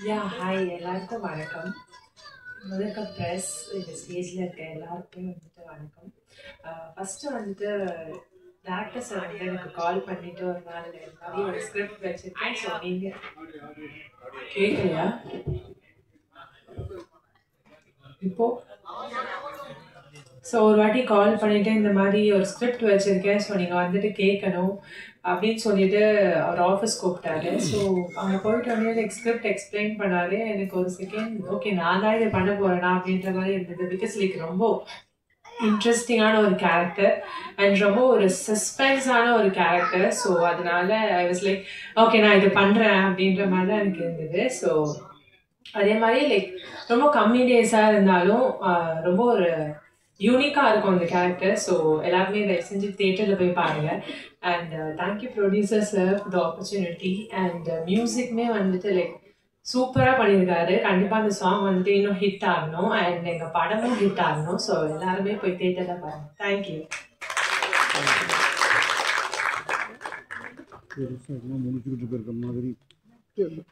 Yeah hi எல்லாருக்கும் வணக்கம். முதற்க press இந்த ஸ்டேஜில் இருக்க எல்லாருக்குமே வந்துட்டு வணக்கம். ஃபஸ்ட்டு வந்துட்டு டேரக்டர் சார் வந்து எனக்கு கால் பண்ணிவிட்டு ஒரு நாள் இந்த மாதிரி ஒரு ஸ்கிரிப்ட் வச்சுருக்கேன். ஸோ நீங்கள் கேட்கலையா இப்போது? ஸோ ஒரு வாட்டி கால் பண்ணிவிட்டு இந்த மாதிரி ஒரு ஸ்கிரிப்ட் வச்சுருக்கேன், ஸோ நீங்கள் வந்துட்டு கேட்கணும் அப்படின்னு சொல்லிட்டு அவர் ஆஃபீஸ் கூப்பிட்டாரு. ஸோ அங்கே போயிட்டு வந்து எனக்கு ஸ்கிரிப்ட் எக்ஸ்பிளைன் பண்ணாரு. எனக்கு ஒரு செகண்ட் ஓகே நான் தான் இதை பண்ண போகிறேனா அப்படின்ற மாதிரி இருந்தது. பிகாஸ் லைக் ரொம்ப இன்ட்ரெஸ்டிங்கான ஒரு கேரக்டர் அண்ட் ரொம்ப ஒரு சஸ்பென்ஸான ஒரு கேரக்டர். ஸோ அதனால ஐ வாஸ் லைக் ஓகே நான் இது பண்ணுறேன் அப்படின்ற மாதிரி தான் எனக்கு இருந்தது. ஸோ அதே மாதிரி லைக் ரொம்ப கம்மி டேஸாக இருந்தாலும் ரொம்ப ஒரு யூனிக்காக இருக்கும் அந்த கேரக்டர். ஸோ எல்லாருமே தயவு செஞ்சு தியேட்டரில் போய் பாருங்கள். And thank you producer sir for the opportunity. And மியூசிக்குமே வந்துட்டு லைக் சூப்பராக பண்ணியிருக்காரு. கண்டிப்பாக அந்த சாங் வந்துட்டு இன்னும் ஹிட் ஆகணும் அண்ட் எங்கள் படமும் ஹிட் ஆகணும். ஸோ எல்லாருமே போய் தியேட்டரில் பாருங்கள். தேங்க்யூ.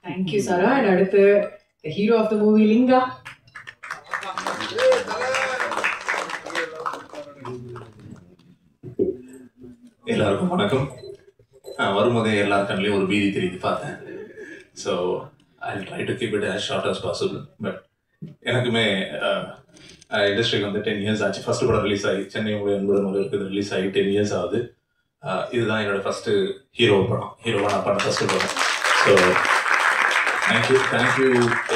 Thank you sir. அண்ட் அடுத்து hero of the movie Lingaa. எல்லாருக்கும் வணக்கம். வரும்போதே எல்லார் கண்ணிலையும் ஒரு பீதி தெரியுது பார்த்தேன். So I try to keep it as short as possible. But எனக்குமே இண்டஸ்ட்ரிக்கு வந்து 10 years ஆச்சு. ஃபர்ஸ்ட் படம் ரிலீஸ் ஆகி சென்னை என்பது ஒரு இருக்குது ரிலீஸ் ஆகி 10 years ஆகுது. இதுதான் என்னோட ஃபர்ஸ்ட் ஹீரோவாக நான் பண்ண ஃபர்ஸ்ட் படம். So thank you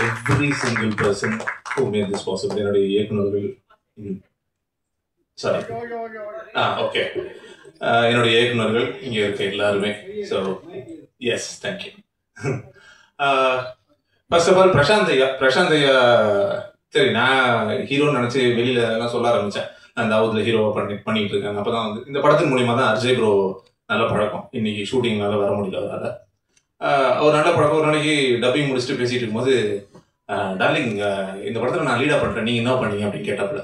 every single person who made this possible. என்னுடைய இயக்குநர்கள் ஓகே என்னுடைய இயக்குநர்கள் இங்கே இருக்க எல்லாருமே. So yes thank you. First of all Prashanth ஐயா சரி நான் ஹீரோன்னு நினச்சி வெளியில எல்லாம் சொல்ல ஆரம்பித்தேன். நான் தாவூத்ல ஹீரோவை பண்ணிட்டு இருக்காங்க. அப்போ தான் வந்து இந்த படத்தின் மூலியமாக தான் அர்ஜய் ப்ரோ நல்ல பழக்கம். இன்னைக்கு ஷூட்டிங்னால வர முடியல அவரால். அவர் நல்ல பழக்கம். ஒரு நாளைக்கு டப்பிங் முடிச்சுட்டு பேசிட்டு இருக்கும்போது டார்லிங் இந்த படத்தில் நான் லீடாக பண்ணுறேன், நீங்கள் என்ன பண்ணீங்க அப்படின்னு கேட்டாப்புல.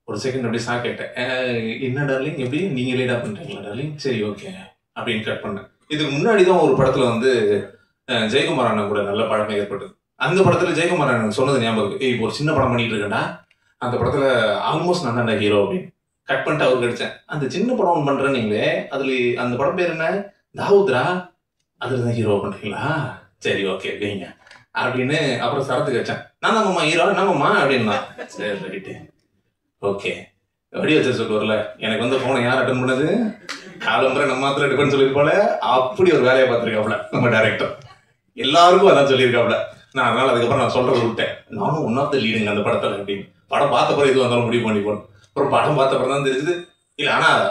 ஒரு செகண்ட் அப்படி கேட்டேன், என்ன டார்லிங் எப்படி நீங்கள் லேட்டாக பண்ணுறீங்களா டார்லிங், சரி ஓகே அப்படின்னு கட் பண்ணேன். இதுக்கு முன்னாடி தான் ஒரு படத்தில் வந்து ஜெயக்குமார் அண்ணன் கூட நல்ல பழக்கம் ஏற்பட்டது. அந்த படத்தில் ஜெயக்குமார் அண்ணன் சொன்னது ஞாபகம், இப்போ ஒரு சின்ன படம் பண்ணிட்டு இருக்கேன்டா, அந்த படத்தில் ஆல்மோஸ்ட் நான் தான்டா ஹீரோ அப்படின்னு கட் பண்ணிட்டு அவருக்கு அடித்தேன். அந்த சின்ன படம் ஒன்று பண்ணுறேன் நீங்களே, அதில் அந்த படம் பேர் என்ன, தாவூத்ரா, அதில் தான் ஹீரோ பண்ணுறீங்களா, சரி ஓகே வைங்க அப்படின்னு அப்புறம் சரத்துக்கு வச்சேன். நான் தான்மா ஹீரோ என்னம்மா அப்படின்னா, சரி ரைட்டு ஓகே வடி வச்சு சொல்லுவார்ல, எனக்கு வந்து போனை யார் அட்டன் பண்ணது, காலம்பரை நம்ம மாத்திரம் டிபெண்ட் சொல்லியிருப்பால, அப்படி ஒரு வேலையை பார்த்துருக்காப்புல நம்ம டைரக்டர். எல்லாருக்கும் அதான் சொல்லியிருக்காப்புல. நான் அதனால அதுக்கப்புறம் நான் சொல்றது விட்டேன், நானும் ஒன் ஆஃப் த லீடுங்க அந்த படத்தில் அப்படின்னு. படம் பார்த்த பிறகு எதுவும் வந்தாலும் முடிவு பண்ணி போகணும். அப்புறம் படம் பார்த்த பிறகு தான் தெரிஞ்சுது, இல்லை ஆனால்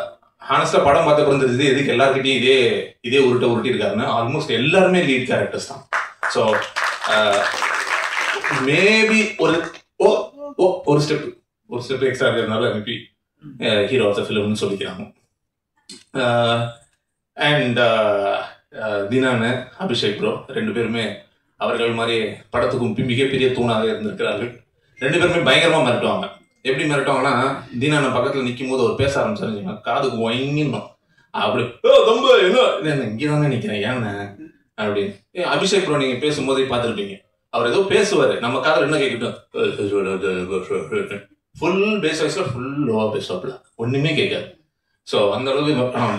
ஹானஸ்டாக படம் பார்த்த பிறகு தெரிஞ்சுது எதுக்கு எல்லாருக்கிட்டையும் இதே உருட்டி இருக்காருன்னு. ஆல்மோஸ்ட் எல்லாருமே லீட் கேரக்டர்ஸ் தான். ஸோ மேபி ஒரு ஸ்டெப் எக்ஸ்ட்ரா இருக்கிறதுனால மேபி ஹீரோ ஆஃப் த ஃபிலிம்னு சொல்லிக்கிறாங்க. அண்ட் தினானு அபிஷேக் ப்ரோ ரெண்டு பேருமே அவர்கள் மாதிரி படத்துக்கும் மிகப்பெரிய தூணாக இருந்திருக்கிறார்கள். ரெண்டு பேருமே பயங்கரமாக மிரட்டுவாங்க. எப்படி மிரட்டுவாங்கன்னா, தீனான பக்கத்தில் நிற்கும் போது அவர் பேச ஆரம்பிச்சாருன்னு காதுக்கு ஒயங்கிடணும். அப்படி ரொம்ப என்ன இங்கே தானே நிற்கிறேன் ஏன்னு அப்படின்னு. அபிஷேக் ப்ரோ நீங்கள் பேசும்போதே பார்த்துருப்பீங்க, அவர் ஏதோ பேசுவார், நம்ம காதில் என்ன கேட்கட்டும், ஃபுல் பேஸ் வாய்ஸ்ல ஃபுல் லோவா பேசுவாப்புல, ஒண்ணுமே கேட்காது. ஸோ அந்த அளவுக்கு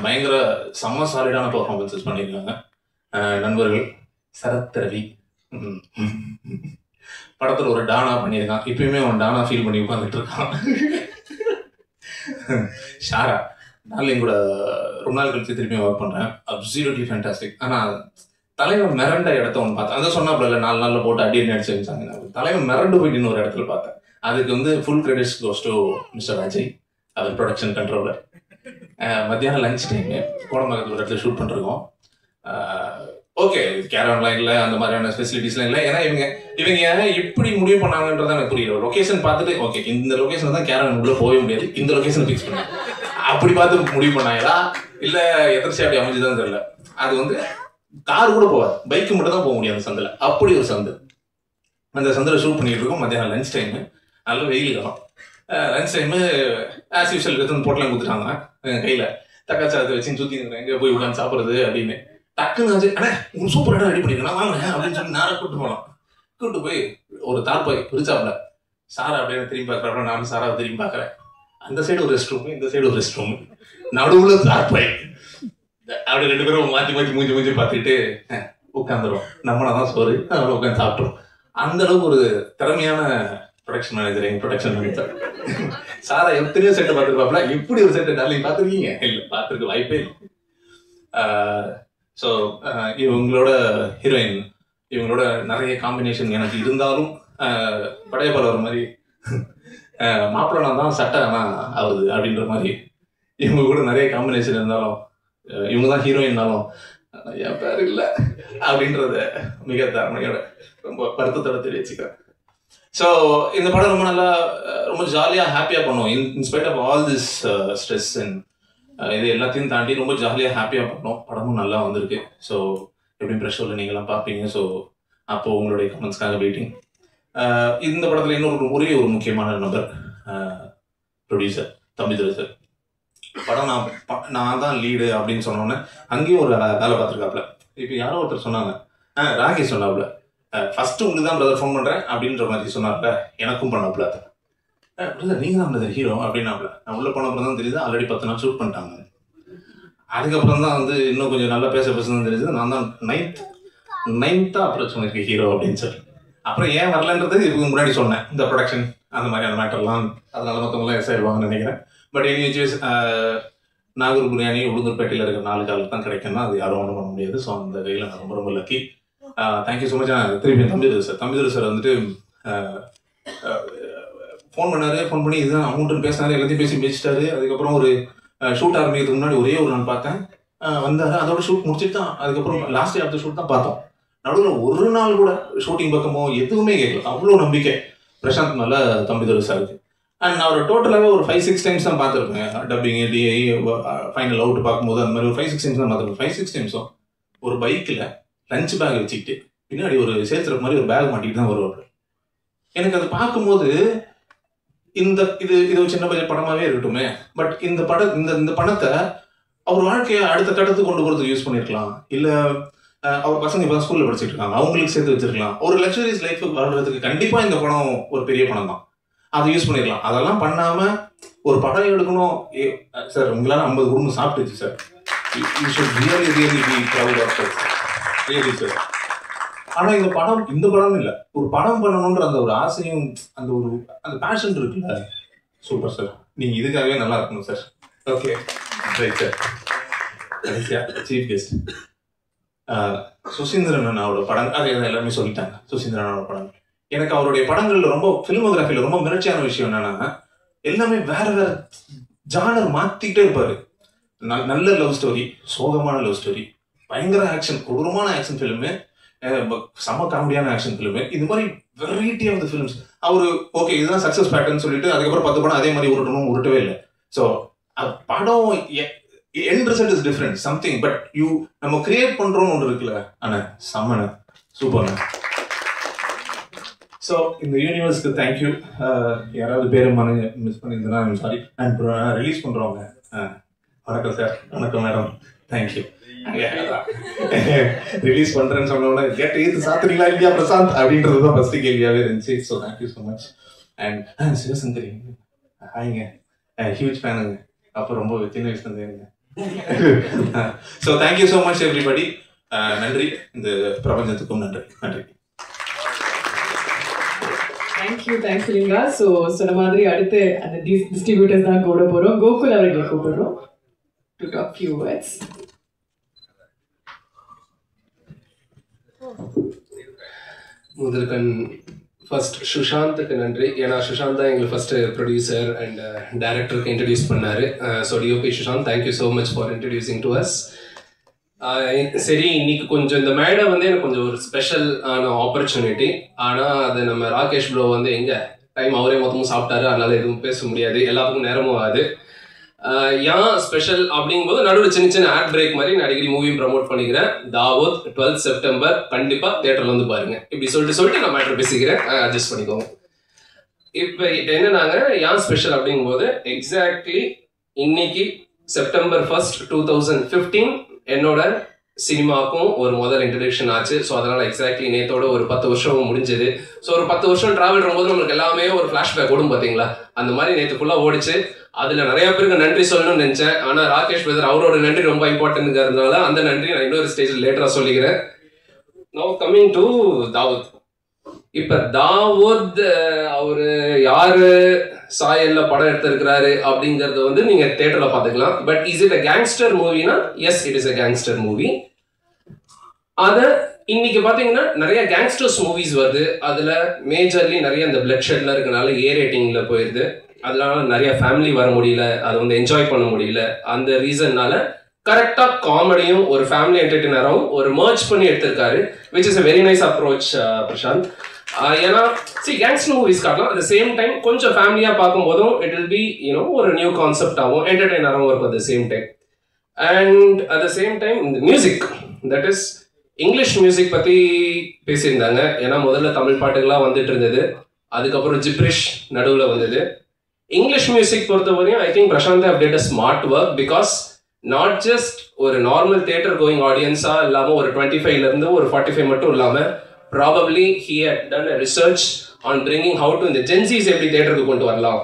பயங்கர செம்ம சாலிடான பர்ஃபார்மன்ஸஸ் பண்ணியிருக்காங்க. நண்பர்கள் சரத் ரவி படத்துல ஒரு டானா பண்ணியிருக்கான். இப்பயுமே அவன் டானா ஃபீல் பண்ணி உட்காந்துட்டு இருக்கான். ஷாரா டார்லிங் கூட ரொம்ப நாள் கழிச்சு திருப்பி ஒர்க் பண்றேன். Absolutely fantastic. ஆனா தலைவன் மிரண்ட இடத்த ஒன்று பார்த்தேன். அதை சொன்னாப்புல 4 நாளில் போட்டு அடி அடிச்சு வச்சாங்க. தலைவன் மிரண்டு போயிட்டு இன்னொரு இடத்துல பார்த்தேன். அதுக்கு வந்து full credits goes to mister Ajay, அவர் ப்ரொடக்ஷன் கண்ட்ரோலர். மத்தியானம் லஞ்ச் டைமு கோடம்பாக்கத்தில் ஒரு இடத்துல ஷூட் பண்ணிருக்கோம். ஓகே கேரவன்லாம் இல்லை, அந்த மாதிரியான ஃபெசிலிட்டிஸ்லாம் இல்லை. ஏன்னா இவங்க எப்படி முடிவு பண்ணாங்கன்றது எனக்கு புரியல. லொக்கேஷன் பார்த்துட்டு ஓகே இந்த லொக்கேஷன் தான் கேரவன் உள்ள போகவே முடியாது, இந்த லொக்கேஷன் ஃபிக்ஸ் பண்ணாங்க அப்படி பார்த்து முடிவு பண்ணாங்களா இல்லை எதிர்ச்சி அப்படி அமைஞ்சுதான் தெரியல. அது வந்து கார் கூட போவாது, பைக்கு மட்டும் தான் போக முடியும் அந்த சந்தில். அப்படி ஒரு சந்து. அந்த சந்தில் ஷூட் பண்ணிட்டு இருக்கோம். மத்தியானம் லஞ்ச் டைமு, நல்ல வெயில் காலம். லஞ்ச் டைமு ஆஸ் யூஷுவல் எடுத்து போட்டெலாம் கொடுத்துட்டாங்க கையில். தக்காச்சாரத்தை வச்சு சுற்றி எங்கே போய் உட்காந்து சாப்பிட்றது அப்படின்னு. டக்குன்னு அண்ணே உங்களுக்கு சூப்பராக ரெடி பண்ணிருக்கேன் வாங்கினேன் அப்படின்னு சொல்லி நேராக கூப்பிட்டு போனோம். கூட்டு போய் ஒரு தார்பாய் பிரிச்சாப்ல. சாரா அப்படின்னு திரும்பி பார்க்குறப்ப நானும் சாராவை திரும்பி பார்க்குறேன். அந்த சைடு ஒரு ரெஸ்ட் ரூமு, இந்த சைடு ஒரு ரெஸ்ட் ரூமு, நடுவில் தார்பாய். அப்படி 2 பேரும் மாற்றி மாற்றி மூஞ்சி பார்த்துக்கிட்டு உட்காந்துரும். நம்மளாதான் சோறு அதனால உட்காந்து சாப்பிட்றோம். அந்த அளவுக்கு ஒரு திறமையான ப்ரொடக்ஷன் மேனேஜர், எங்க ப்ரொடக்ஷன் மேனேஜர். சாரா எத்தனையோ செட்டை பார்த்துருப்பாப்ல, இப்படி ஒரு செட்டை டார்லிங் பார்த்துருக்கீங்க? இல்லை, பார்த்துருக்க வாய்ப்பே இல்லை. ஸோ இவங்களோட ஹீரோயின், இவங்களோட நிறைய காம்பினேஷன் எனக்கு இருந்தாலும் படையப்பால் வர மாதிரி மாப்பிள்ளனா தான் சட்டை ஆனால் ஆகுது அப்படின்ற மாதிரி இவங்க கூட நிறைய காம்பினேஷன் இருந்தாலும், இவங்க தான் ஹீரோயின்னாலும் என் பேர் இல்லை அப்படின்றத மிக தாரணையோட ரொம்ப வருத்தத்தோட தெரிவிச்சுக்கிறேன். ஸோ இந்த படம் ரொம்ப நல்லா, ரொம்ப ஜாலியாக ஹாப்பியாக பண்ணுவோம். In spite of all this stress and இது எல்லாத்தையும் தாண்டி ரொம்ப ஜாலியாக ஹாப்பியாக பண்ணோம். படமும் நல்லா வந்திருக்கு. ஸோ எப்படியும் ப்ரெஷரில் நீங்களாம் பார்ப்பீங்க. ஸோ அப்போது உங்களுடைய கமெண்ட்ஸ்க்காக வெயிட்டிங். இந்த படத்தில் இன்னொரு ஒரே ஒரு முக்கியமான நபர், ப்ரொடியூசர் தம்பிதுரை சார். படம் நான் தான் லீடு அப்படின்னு சொன்னோன்னே அங்கேயும் ஒரு வேலை பார்த்துருக்காப்புல. இப்போ யாரோ ஒருத்தர் சொன்னாங்க, ராகேஷ் சொன்னாப்புல, ஃபர்ஸ்ட் உங்களுக்கு தான் பிரதர் ஃபோன் பண்ணுறேன் அப்படின்ற மாதிரி சொன்னாப்புல. எனக்கும் பண்ணாப்புல, பிரதர் நீங்கள் தான் பிரதர் ஹீரோ அப்படின்னாப்புல. நான் உள்ள போன அப்புறம் தான் தெரியுது ஆல்ரெடி 10 நாள் ஷூட் பண்ணிட்டாங்க. அதுக்கப்புறம் தான் வந்து இன்னும் கொஞ்சம் நல்லா பேசதான் தெரியுது நான் தான் நைன்த்தாக அப்ரோச் பண்ணியிருக்கேன் ஹீரோ அப்படின்னு சொல்லி. அப்புறம் ஏன் வரலன்றது இதுக்கு முன்னாடி சொன்னேன், இந்த ப்ரொடக்ஷன் அந்த மாதிரியான மேட்டர்லாம், அதனால மற்றவங்களாம் எஸ் ஆயிடுவாங்கன்னு நினைக்கிறேன். பட் எனிவேஸ் நாகூர் பிரியாணி உளுந்தூர்பேட்டையில் இருக்கிற 4 காலுக்கு தான் கிடைக்கும்னா அது யாரும் ஒன்றும் பண்ண முடியாது. ஸோ அந்த கையில் நான் ரொம்ப ரொம்ப லக்கி. Thank you so much. திருப்பி தம்பிதுரை சார் வந்துட்டு ஃபோன் பண்ணாரு. ஃபோன் பண்ணி இதுதான் அமௌண்ட்டுன்னு பேசினாரு, எல்லாத்தையும் பேசி பேசிட்டாரு. அதுக்கப்புறம் ஒரு ஷூட் ஆரம்பிக்கிறதுக்கு முன்னாடி ஒரே ஒரு நாள் பார்த்தேன், வந்தார். அதோட ஷூட் முடிச்சுட்டு தான் அதுக்கப்புறம் last day of the shoot தான் பார்த்தோம். நடுவில் ஒரு நாள் கூட ஷூட்டிங் பக்கமோ எதுவுமே கேட்கல. அவ்வளோ நம்பிக்கை பிரசாந்த் மேலே தம்பிதுரை சாருக்கு. அண்ட் நான் ஒரு டோட்டலாகவே ஒரு 5-6 டைம்ஸ் தான் பார்த்துருப்பேன். டப்பிங், டிஐ, ஃபைனல் அவுட் பார்க்கும்போது அந்த மாதிரி ஒரு 5-6 டைம்ஸ் தான் பார்த்துருப்பேன். 5-6 டைம்ஸும் ஒரு பைக்கில் லஞ்ச் பேக் வச்சுக்கிட்டு பின்னாடி ஒரு சேல்ஸ் மாதிரி ஒரு பேக் மாட்டிக்கிட்டு தான் வருவார். எனக்கு அதை பார்க்கும்போது இது ஒரு சின்ன பட்ஜெட் படமாகவே இருக்கட்டுமே, பட் இந்த பணத்தை அவர் வாழ்க்கையை அடுத்த கட்டத்துக்கு கொண்டு போகிறதுக்கு யூஸ் பண்ணியிருக்கலாம். இல்லை அவர் பசங்க இப்போ ஸ்கூலில் படிச்சுட்டு இருக்காங்க, அவங்களுக்கு சேர்த்து வச்சிருக்கலாம். ஒரு லக்ஸுரியஸ் லைஃப் வாழ்றதுக்கு கண்டிப்பாக இந்த படம் ஒரு பெரிய பணம் தான், அதை யூஸ் பண்ணிடலாம். அதெல்லாம் பண்ணாமல் ஒரு படம் எடுக்கணும். சார் உங்களால் 50 குடும்பம் சாப்பிட்டுச்சு sir. You should really be proud of sir, really sir. ஆனால் இந்த படம் இல்லை, ஒரு படம் பண்ணணுன்ற அந்த ஒரு ஆசையும் அந்த பேஷன் இருக்குல்ல, சூப்பர் சார். நீங்கள் இதுக்காகவே நல்லா இருக்கணும் சார். Okay right sir. Chief guest Suseenthiran அண்ணாவோட படம், அது எல்லாமே சொல்லிட்டாங்க. சுசீந்திரன் அண்ணாவோட படம் எனக்கு அவருடைய படங்கள்ல ரொம்ப ஃபிலிமோகிராஃபில ரொம்ப மிரட்சியான விஷயம் என்னன்னா, எல்லாமே வேற வேற ஜானர் மாத்திக்கிட்டே இருப்பாரு. நல்ல லவ் ஸ்டோரி, சோகமான லவ் ஸ்டோரி, பயங்கர ஆக்ஷன், கொடூரமான ஆக்ஷன் ஃபிலிமு, செம காமெடியான ஆக்ஷன் ஃபிலிமு, இது மாதிரி வெரைட்டி ஆஃப் த ஃபிலிம்ஸ். அவரு ஓகே இதுதான் சக்சஸ் பேட்டர்ன் சொல்லிட்டு அதுக்கப்புறம் 10 படம் அதே மாதிரி உருட்டவே இல்லை. ஸோ படம் end result is different something, but நம்ம கிரியேட் பண்றோம்னு ஒன்று இருக்குல்ல, அண்ணா செம்மண்ண சூப்பர்ண்ண. ஸோ இந்த யூனிவர்ஸ்க்கு தேங்க்யூ. யாராவது பேர் மிஸ் பண்ணியிருந்தேன்னா சாரி. அண்ட் ரிலீஸ் பண்ணுறவங்க வணக்கம் சார், வணக்கம் மேடம், தேங்க்யூ. ரிலீஸ் பண்றேன்னு சொன்னோன்னா கேட்டு ஈத்து சாத்துறீங்களா இல்லையா பிரசாந்த் அப்படின்றது தான் ஃபர்ஸ்ட் கேள்வியாகவே இருந்துச்சு. So thank you so much. And Sivasankari ஹாய்ங்க, ஹியூஜ் ஃபேனுங்க. அப்போ ரொம்ப சின்ன வயசுல இருந்தேங்க. So thank you so much everybody. நன்றி, இந்த பிரபஞ்சத்துக்கும் நன்றி. தேங்க்யூ லிங்கா. ஸோ சொன்ன மாதிரி அடுத்து அந்த டிஸ்ட்ரிபியூட்டர்ஸ் தான் கூட போகிறோம். கோகுல் அவர்களை கூப்பிடுறோம் டு டாக் ஃபியூ வேர்ட்ஸ். முதல்கண் ஃபர்ஸ்ட் சுஷாந்துக்கு நன்றி. ஏன்னா சுஷாந்த் தான் எங்களுக்கு ஃபர்ஸ்ட் ப்ரொடியூசர் அண்ட் டைரக்டருக்கு இன்ட்ரடியூஸ் பண்ணாரு. So DOP Sushant, thank you so much for introducing to us. சரி, இன்னைக்கு கொஞ்சம் இந்த மேடை வந்து எனக்கு கொஞ்சம் ஒரு ஸ்பெஷல் ஆன ஆப்பர்ச்சுனிட்டி. ஆனால் அது நம்ம ராகேஷ் ப்ரோ வந்து எங்கே டைம் அவரே மொத்தமும் சாப்பிட்டாரு, அதனால எதுவும் பேச முடியாது, எல்லாத்துக்கும் நேரமும் ஆகுது. ஏன் ஸ்பெஷல் அப்படிங்கும்போது நடுவில் சின்ன ஆட் பிரேக் மாதிரி நான் அடிக்கடி மூவியும் ப்ரமோட் பண்ணிக்கிறேன். தாவூத் 12 செப்டம்பர் கண்டிப்பாக தியேட்டரில் வந்து பாருங்க. இப்படி சொல்லிட்டு நான் மேட்டர் பேசிக்கிறேன், அட்ஜஸ்ட் பண்ணிக்கோங்க. இப்போ என்னன்னாங்க ஏன் ஸ்பெஷல் அப்படிங்கும்போது எக்ஸாக்ட்லி இன்னைக்கு செப்டம்பர் 1, 2015 என்னோட சினிமாக்கும் ஒரு முதல் இன்ட்ரடக்ஷன் ஆச்சு. ஸோ அதனால் எக்ஸாக்ட்லி நேத்தோட ஒரு 10 வருஷம் முடிஞ்சது. ஸோ ஒரு 10 வருஷம் ட்ராவல் போது நம்மளுக்கு எல்லாமே ஒரு ஃப்ளாஷ்பேக் ஓடும் பார்த்தீங்களா, அந்த மாதிரி நேற்று ஃபுல்லாக ஓடிச்சு. அதில் நிறைய பேருக்கு நன்றி சொல்லணும்னு நினச்சேன். ஆனால் ராகேஷ் பிரதர் அவரோட நன்றி ரொம்ப இம்பார்ட்டன்ட்ங்கிறதுனால அந்த நன்றி நான் இன்னொரு ஸ்டேஜில் லேட்டராக சொல்லிக்கிறேன். Now coming to Dawood. இப்போ தாவூத் அவர் யாரு சாயல்ல படம் எடுத்திருக்கிறாரு அப்படிங்கறது வந்து நீங்க தியேட்டர்ல பாத்துக்கலாம். But is it a gangster மூவினா? Yes, it is a gangster movie. அத இன்னைக்கு பாத்தீங்கன்னா நிறைய கேங்ஸ்டர்ஸ் மூவிஸ் வருது. அதுல மேஜர்லி நிறைய இந்த பிளட் ஷெட்ல இருக்கனால ஏ ரேட்டிங்ல போயிருது. அதனால நிறைய ஃபேமிலி வர முடியல, அதை வந்து என்ஜாய் பண்ண முடியல. அந்த ரீசன்னால கரெக்டா காமெடியும் ஒரு ஃபேமிலி என்டர்டெய்னராகவும் ஒரு மர்ஜ் பண்ணி எடுத்திருக்காரு, which is a very nice approach Prasanth. ஏன்னா கேங்ஸ்டர் மூவிஸ் காட்டலாம், அட் த சேம் டைம் கொஞ்சம் ஃபேமிலியாக பார்க்கும்போதும் இட் வில் பி ஒரு நியூ கான்செப்டாகவும் என்டர்டெய்னராகவும் இருக்கும் at the same time. And at the same time இந்த music, that is English music பற்றி பேசியிருந்தாங்க. ஏன்னா முதல்ல தமிழ் பாட்டுகள்லாம் வந்துட்டு இருந்தது, அதுக்கப்புறம் ஜிப்ரிஷ் நடுவில் வந்தது. இங்கிலீஷ் மியூசிக் பொறுத்தவரையும் I think Prashanth have did a smart work. Because not just ஒரு நார்மல் தியேட்டர் கோயிங் ஆடியன்ஸாக இல்லாமல் ஒரு 25லேருந்து ஒரு 45 மட்டும் இல்லாமல் probably he had done a research on bringing how to இந்த Gen Z's எப்படி தியேட்டருக்கு கொண்டு வரலாம்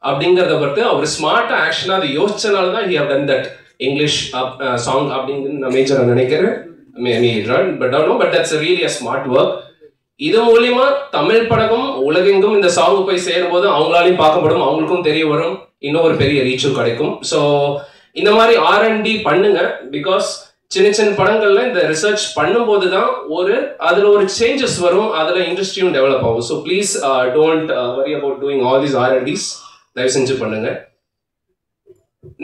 அப்படிங்கிறத பற்றி அவர் ஸ்மார்ட்டாக ஆக்ஷனாக அதை யோசிச்சனால தான் he have done that English song அப்படிங்கிறது நான் மேஜராக நினைக்கிறேன். But that's really a smart work. இது மூலியமா தமிழ் படமும் உலகெங்கும் இந்த சாங் போய் சேரும் போது அவங்களாலையும் பார்க்கப்படும், அவங்களுக்கும் தெரிய வரும், இன்னும் ஒரு பெரிய ரீச்சும் கிடைக்கும். ஸோ இந்த மாதிரி R&D பண்ணுங்க. பிகாஸ் சின்ன சின்ன படங்கள்ல இந்த ரிசர்ச் பண்ணும்போது தான் அதுல ஒரு சேஞ்சஸ் வரும், அதுல இண்டஸ்ட்ரியும் டெவலப் ஆகும். So please don't worry about doing all these R&Ds, தயவு செஞ்சு பண்ணுங்க.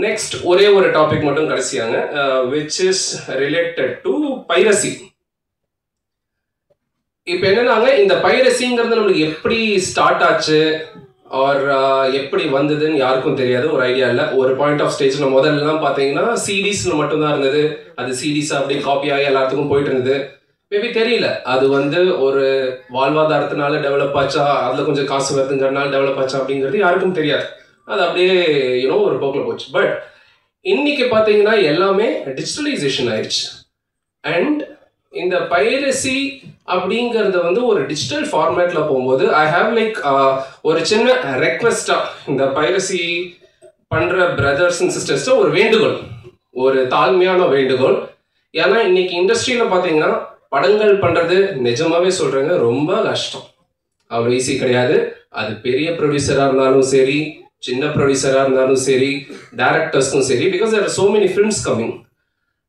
நெக்ஸ்ட் ஒரே ஒரு டாபிக் மட்டும் கடைசியாங்க, which is related to piracy. இப்போ என்னன்னாங்க, இந்த பைரசிங்கிறது நம்மளுக்கு எப்படி ஸ்டார்ட் ஆச்சு ஆர் எப்படி வந்ததுன்னு யாருக்கும் தெரியாது, ஒரு ஐடியா இல்லை. ஒரு பாயிண்ட் ஆஃப் ஸ்டேஜில் முதல்லாம் பார்த்தீங்கன்னா சிடிஸில் மட்டும்தான் இருந்தது. அது சிடிஸ் அப்படியே காப்பி ஆகி எல்லாத்துக்கும் போயிட்டு இருந்தது. மேபி தெரியல அது வந்து ஒரு வாழ்வாதாரத்தினால டெவலப் ஆச்சா, அதில் கொஞ்சம் காசு வருதுங்கிறதுனால டெவலப் ஆச்சா அப்படிங்கிறது யாருக்கும் தெரியாது. அது அப்படியே ஒரு போக்கில் போச்சு. பட் இன்னைக்கு பார்த்தீங்கன்னா எல்லாமே டிஜிட்டலைசேஷன் ஆயிடுச்சு. அண்ட் இந்த பைரசி அப்படிங்கிறது வந்து ஒரு டிஜிட்டல் ஃபார்மேட்ல போகும்போது ஐ ஹாவ் லைக் ஒரு சின்ன ரெக்வெஸ்டா இந்த பைரசி பண்ற பிரதர்ஸ் அண்ட் சிஸ்டர்ஸ் ஒரு வேண்டுகோள், ஒரு தாழ்மையான வேண்டுகோள். ஏன்னா இன்னைக்கு இண்டஸ்ட்ரியில பாத்தீங்கன்னா படங்கள் பண்றது நிஜமாவே சொல்றேங்க ரொம்ப கஷ்டம், அவ்வளோ ஈஸி கிடையாது. அது பெரிய ப்ரொடியூசரா இருந்தாலும் சரி, சின்ன ப்ரொடியூசரா இருந்தாலும் சரி, டைரக்டர்ஸ்க்கும் சரி, because there are so many films coming.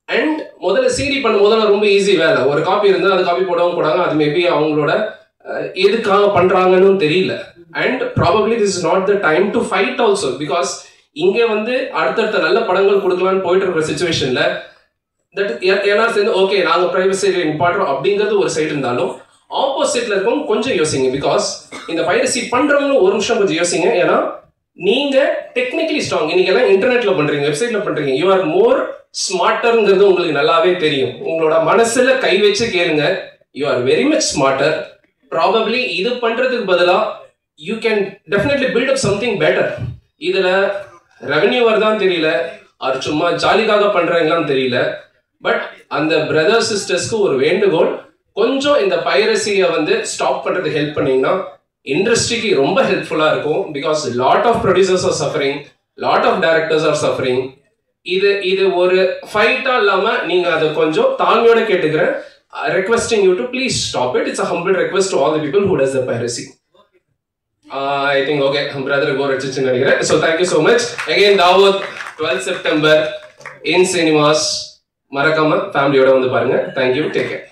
And முதல்ல சிடி பண்ணும் முதல்ல ரொம்ப ஈஸி வேலை, ஒரு காப்பி இருந்தால் அது காப்பி போடவும் போடாங்க, அது மேபி அவங்களோட எதுக்காக பண்றாங்கன்னு தெரியல. And probably this is not the time to fight also. Because இங்கே வந்து அடுத்தடுத்த நல்ல படங்கள் கொடுக்கலான்னு போயிட்டு இருக்கிற சுச்சுவேஷன்ல தட் எல்லாரும் சேர்ந்து ஓகே நாங்கள் பிரைவசி நிப்பாட்டுறோம் அப்படிங்கிறது ஒரு சைடு இருந்தாலும், ஆப்போசிட்ல இருக்கவங்க கொஞ்சம் யோசிங்க. பிகாஸ் இந்த பைரசி பண்றவங்க ஒரு நிமிஷம் கொஞ்சம் யோசிங்க. ஏன்னா நீங்க டெக்னிக்கலி ஸ்ட்ராங், இன்னைக்கு எல்லாம் இன்டர்நெட்ல பண்றீங்க, வெப்சைட்ல பண்றீங்க, யூ ஆர் மோர் ஸ்மார்ட்டர்ங்கிறது உங்களுக்கு நல்லாவே தெரியும். உங்களோட மனசுல கை வச்சு கேளுங்க, you are very much smarter. Probably இது பண்றதுக்கு பதிலா you can definitely build up something better. இதுல ரெவன்யூ வருதான்னு தெரியல, அது சும்மா ஜாலிக்காக பண்றாங்களான்னு தெரியல. பட் அந்த பிரதர் சிஸ்டர்ஸ்க்கு ஒரு வேண்டுகோள், கொஞ்சம் இந்த பைரசியை வந்து ஸ்டாப் பண்றதுக்கு ஹெல்ப் பண்ணீங்கன்னா இண்டஸ்ட்ரிக்கு ரொம்ப ஹெல்ப்ஃபுல்லா இருக்கும். Because lot of producers are suffering, lot of directors are suffering. இது ஒரு ஃபைட்டா இல்லாம நீங்க அதை கொஞ்சம் தாழ்மையோட கேட்டுக்கிறேன். requesting you to please stop it. It's a humble request to all the people who does the piracy. I think okay, brother go register நினைக்கிறேன். So thank you so much again. Dawood 12th September in cinemas, மறக்காம ஃபேமிலியோட வந்து பாருங்க. Thank you, take care.